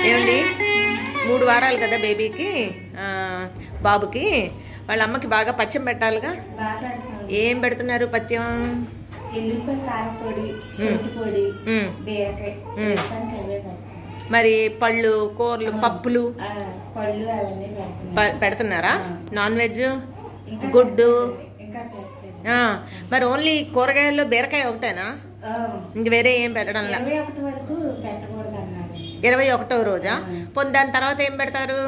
ఏమండి 3 వారాలు కదా బేబీకి, బాబుకి. వాళ్ళ అమ్మకి బాగా పచ్చం పెట్టాలిగా. ఏం పెడుతున్నారు పథ్యం? మరి పళ్ళు, కూరలు, పప్పులు పెడుతున్నారా? నాన్ వెజ్, గుడ్డు. మరి ఓన్లీ కూరగాయల్లో బీరకాయ ఒకటేనా? ఇంక వేరే ఏం పెట్టడంలా? 21వ రోజా? పొద్దు దాని తర్వాత ఏం పెడతారు?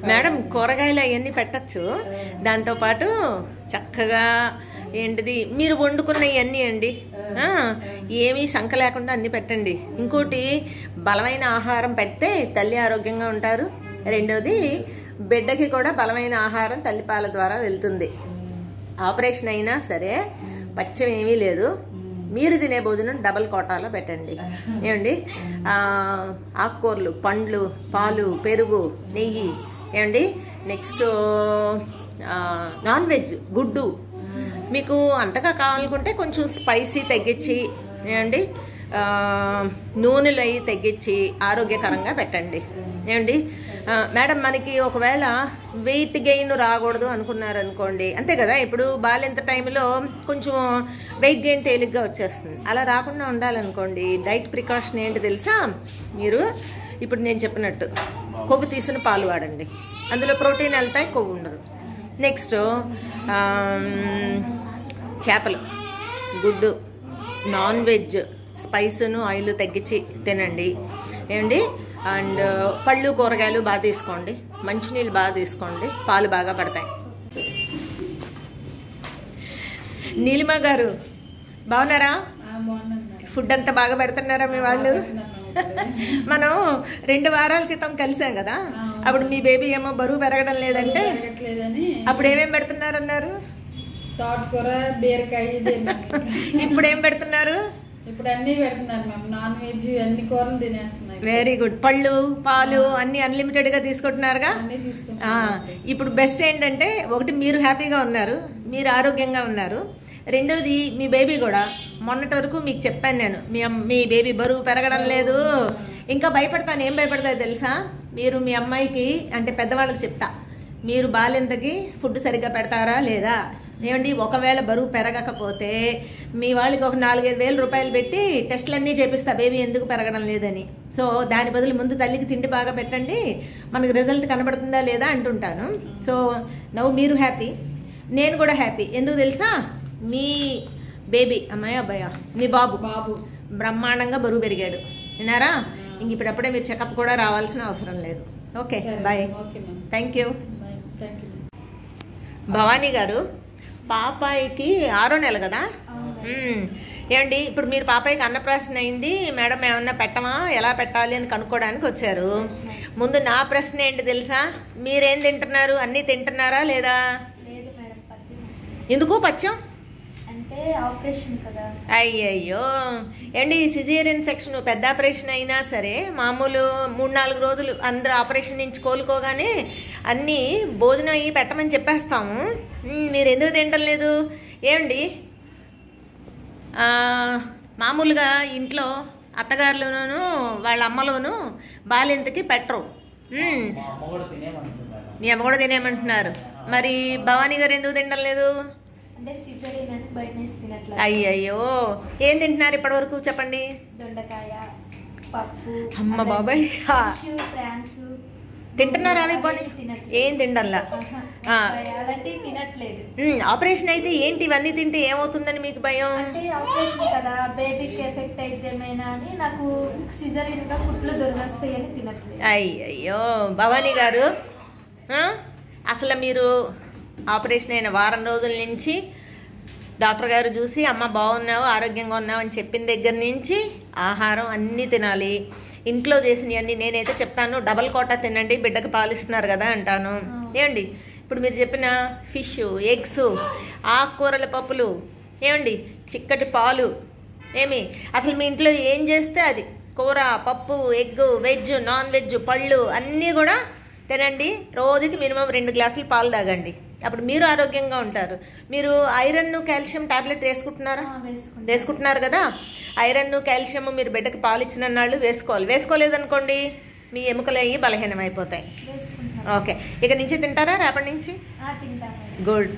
మేడం కూరగాయలు అవన్నీ పెట్టచ్చు. దాంతోపాటు చక్కగా ఏంటిది మీరు వండుకున్న ఇవన్నీ అండి, ఏమీ శంక లేకుండా అన్ని పెట్టండి. ఇంకోటి బలమైన ఆహారం పెడితే తల్లి ఆరోగ్యంగా ఉంటారు. రెండోది బిడ్డకి కూడా బలమైన ఆహారం తల్లిపాల ద్వారా వెళ్తుంది. ఆపరేషన్ అయినా సరే పచ్చం ఏమీ లేదు, మీరు తినే భోజనం డబల్ కోటాలో పెట్టండి. ఏమండి ఆకుకూరలు, పండ్లు, పాలు, పెరుగు, నెయ్యి. ఏమండి నెక్స్ట్ నాన్ వెజ్, గుడ్డు. మీకు అంతగా కావాలనుకుంటే కొంచెం స్పైసీ తగ్గించి, ఏమండి నూనెలు అవి తగ్గించి ఆరోగ్యకరంగా పెట్టండి. ఏమండి మేడం మనకి ఒకవేళ వెయిట్ గెయిన్ రాకూడదు అనుకున్నారనుకోండి, అంతే కదా. ఇప్పుడు బాలేంత టైంలో కొంచెం వెయిట్ గెయిన్ తేలిగ్గా వచ్చేస్తుంది. అలా రాకుండా ఉండాలనుకోండి డైట్ ప్రికాషన్ ఏంటి తెలుసా? మీరు ఇప్పుడు నేను చెప్పినట్టు కొవ్వు తీసిన పాలు వాడండి. అందులో ప్రోటీన్ వెళ్తాయి, కొవ్వు ఉండదు. నెక్స్ట్ చేపలు, గుడ్డు, నాన్ వెజ్, స్పైస్ను ఆయిల్ తగ్గించి తినండి. ఏమండి అండ్ పళ్ళు, కూరగాయలు బాగా తీసుకోండి, మంచినీళ్ళు బాగా తీసుకోండి, పాలు బాగా పడతాయి. నీలిమ గారు బాగున్నారా? ఫుడ్ అంతా బాగా పెడుతున్నారా మీ వాళ్ళు? మనం 2 వారాల క్రితం కలిసాం కదా, అప్పుడు మీ బేబీ ఏమో బరువు పెరగడం లేదంటే అప్పుడు ఏమేమి పెడుతున్నారన్నారు? తోటకూర, బీరకాయ. ఇప్పుడు ఏం పెడుతున్నారు? ఇప్పుడు అన్ని పెడుతున్నారు మ్యామ్, నాన్ వెజ్ అన్ని కూరలు తినేస్తున్నారు. Very good. పళ్ళు, పాలు అన్ని అన్లిమిటెడ్ గా తీసుకుంటున్నారుగా. ఇప్పుడు బెస్ట్ ఏంటంటే ఒకటి మీరు హ్యాపీగా ఉన్నారు, మీరు ఆరోగ్యంగా ఉన్నారు. రెండోది మీ బేబీ కూడా మొన్నటి వరకు మీకు చెప్పాను నేను, మీ బేబీ బరువు పెరగడం లేదు. ఇంకా భయపడతాను. ఏం భయపడతాయో తెలుసా? మీరు మీ అమ్మాయికి అంటే పెద్దవాళ్ళకి చెప్తా, మీరు బాలింతకి ఫుడ్ సరిగ్గా పెడతారా లేదా? ఏమండి ఒకవేళ బరువు పెరగకపోతే మీ వాళ్ళకి ఒక 4-5 వేల రూపాయలు పెట్టి టెస్టులన్నీ చేపిస్తా బేబీ ఎందుకు పెరగడం లేదని. సో దాని బదులు ముందు తల్లికి తిండి బాగా పెట్టండి, మనకు రిజల్ట్ కనబడుతుందా లేదా అంటుంటాను. సో నవ్వు మీరు హ్యాపీ, నేను కూడా హ్యాపీ. ఎందుకు తెలుసా? మీ బేబీ అమ్మాయి అబ్బాయా? మీ బాబు బ్రహ్మాండంగా బరువు పెరిగాడు, విన్నారా? ఇంక ఇప్పుడప్పుడే మీరు చెకప్ కూడా రావాల్సిన అవసరం లేదు. Okay bye, thank you. Bhavani garu పాపాయికి 6వ నెల కదా? ఏమండి ఇప్పుడు మీరు పాపాయికి అన్నప్రాసన అయింది మేడం, ఏమన్నా పెట్టమా, ఎలా పెట్టాలి అని కనుక్కోవడానికి వచ్చారు. ముందు నా ప్రశ్న ఏంటి తెలుసా? మీరేం తింటున్నారు? అన్నీ తింటున్నారా లేదా? ఎందుకు పచ్చం? అయ్యయ్యో ఏండి సిజేరియన్ సెక్షన్ పెద్ద ఆపరేషన్ అయినా సరే మామూలు 3-4 రోజులు అందరూ ఆపరేషన్ నుంచి కోలుకోగానే అన్నీ భోజనం అయ్యి పెట్టమని చెప్పేస్తాము. మీరు ఎందుకు తింటం లేదు? ఏమండి మామూలుగా ఇంట్లో అత్తగారులోనూ వాళ్ళ అమ్మలోనూ బాలింతకి పెట్టరు. మీ అమ్మ కూడా తినేమంటున్నారు. మరి భవానీ గారు ఎందుకు తింటం లేదు? అయ్యయ్యో ఏం తింటున్నారు ఇప్పటి వరకు చెప్పండి? దొండకాయ, పప్పు. అమ్మ బాబాయ్ తింటున్నారా? అవి పోనీ ఏం తిండల్లా. ఆపరేషన్ అయితే ఏంటి ఇవన్నీ తింటే ఏమవుతుందని మీకు భయం? ఆపరేషన్ కదా, బేబీకి ఎఫెక్ట్ అయితే ఏమైనా అని నాకు సిజరీన్ గా కుట్లు దొరికేస్తాయని తినట్లేదు. అయ్యయ్యో భవానీ గారు అసలు మీరు ఆపరేషన్ అయిన వారం రోజుల నుంచి డాక్టర్ గారు చూసి అమ్మ బాగున్నావు, ఆరోగ్యంగా ఉన్నావు అని చెప్పిన దగ్గర నుంచి ఆహారం అన్నీ తినాలి. ఇంట్లో చేసినవన్నీ నేనైతే చెప్తాను, డబల్ కోటా తినండి, బిడ్డకి పాలిస్తున్నారు కదా అంటాను. ఏమండి ఇప్పుడు మీరు చెప్పిన ఫిష్, ఎగ్స్, ఆకుకూరల పప్పులు, ఏమండి చిక్కటి పాలు, ఏమి అసలు మీ ఇంట్లో ఏం చేస్తే అది కూర, పప్పు, ఎగ్, వెజ్, నాన్ వెజ్, పళ్ళు అన్నీ కూడా తినండి. రోజుకి మినిమం 2 గ్లాసులు పాలు తాగండి. అప్పుడు మీరు ఆరోగ్యంగా ఉంటారు. మీరు ఐరన్ కాల్షియం టాబ్లెట్ వేసుకుంటున్నారా? వేసుకుంటున్నారు కదా. ఐరన్ కాల్షియం మీరు బిడ్డకి పాలు ఇచ్చిన నాళ్ళు వేసుకోవాలి. వేసుకోలేదనుకోండి మీ ఎముకలు అయ్యి బలహీనం అయిపోతాయి. ఓకే, ఇక నుంచి తింటారా రేపటి నుంచి? తింటాను. గుడ్.